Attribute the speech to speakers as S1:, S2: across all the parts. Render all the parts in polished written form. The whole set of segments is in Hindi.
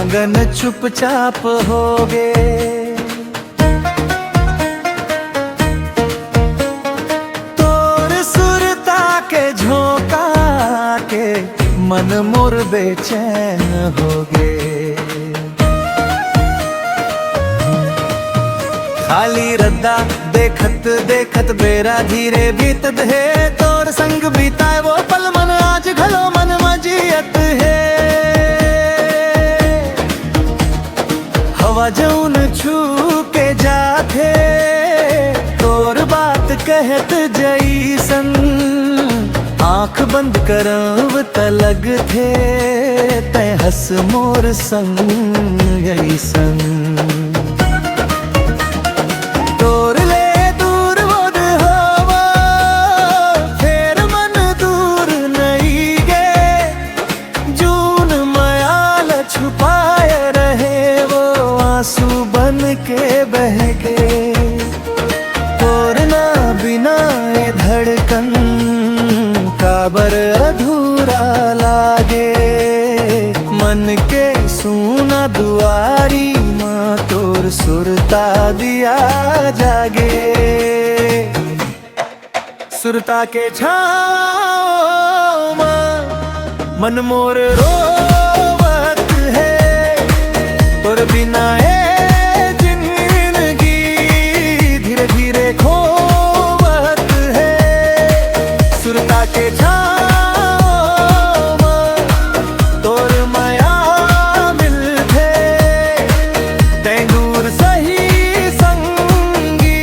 S1: मगन चुपचाप हो गए। तोर सुरता के झोंका के मन मोर बेचैन हो गए। खाली रद्दा देखत देखत बेरा धीरे बीतत है। तोर संग बीताए वो पल मन आज घलो मन मजियत है। हवा जौन छू के जाथे तोर बात कहत जैसन। आँख बंद करव तलग थे तै हंस मोर संग ऐसन। तोर ले दूर मोर हवा फेर मन दूर नहीं गे। जून मयाल छुपाए रहे वो आंसू बन के बह गए। तोर ना बिना ए धड़कन काबर अधूरा लागे। मन के सूना दुआरी माँ तोर सुरता दिया जागे। सुरता के छाँव माँ मन मोर रोवत है। तोर बिना ए जिंदगी धीरे धीरे खोवत है। सुरता के छाँव माँ तोर माया मिलथे तै दूर सही संगी।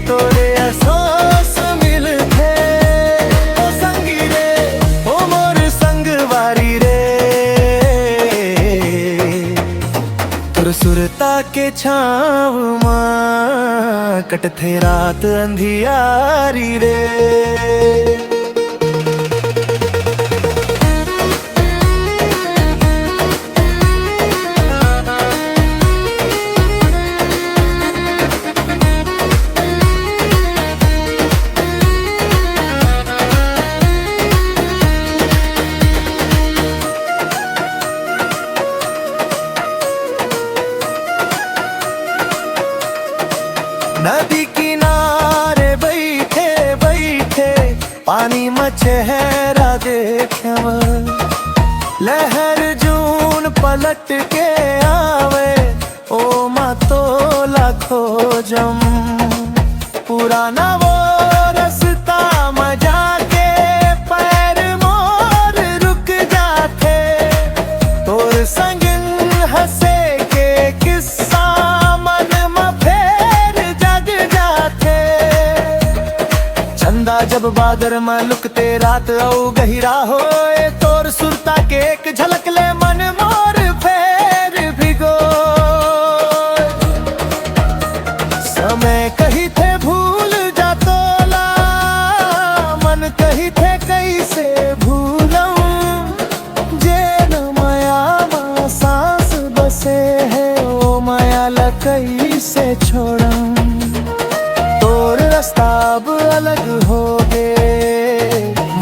S1: तोरे अहसास मिलथे ओ संगी रे ओ मोर संगवारी रे। तोर सुरता के छाँव माँ कटथे रात अंधियारी रे। नदी किनारे बैठे बैठे पानी में चेहरा देखव। लहर जून पलट के आवे ओ माँ तो लाखो जम। पुराना वो रास्ता मजा के पैर मोर रुक जाते। तोर संग हंसे के किस्सा मन में फेर जग जाते। चंदा जब बादर में लुकते रात औ गहिरा होए। तोर सुरता के एक झलक ले मन मोर फेर भिगो। समय कही थे भूल जा तोला मन कही थे कैसे भूलूं। जे न माया माँ सांस बसे है ओ माया ल कैसे छोड़ूं। तोर रास्ता अब अलग हो गे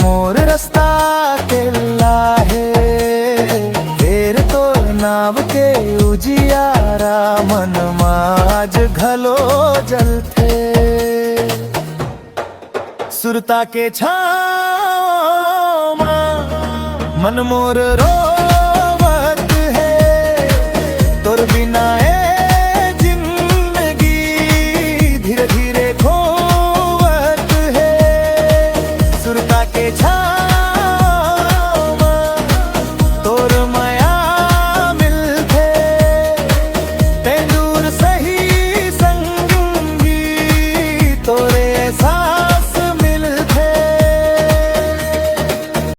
S1: मोर रास्ता अकेला है। फेर तोर नाव के उजियारा मन माज घलो जलथे। सुरता के छाँव माँ मन मोर रो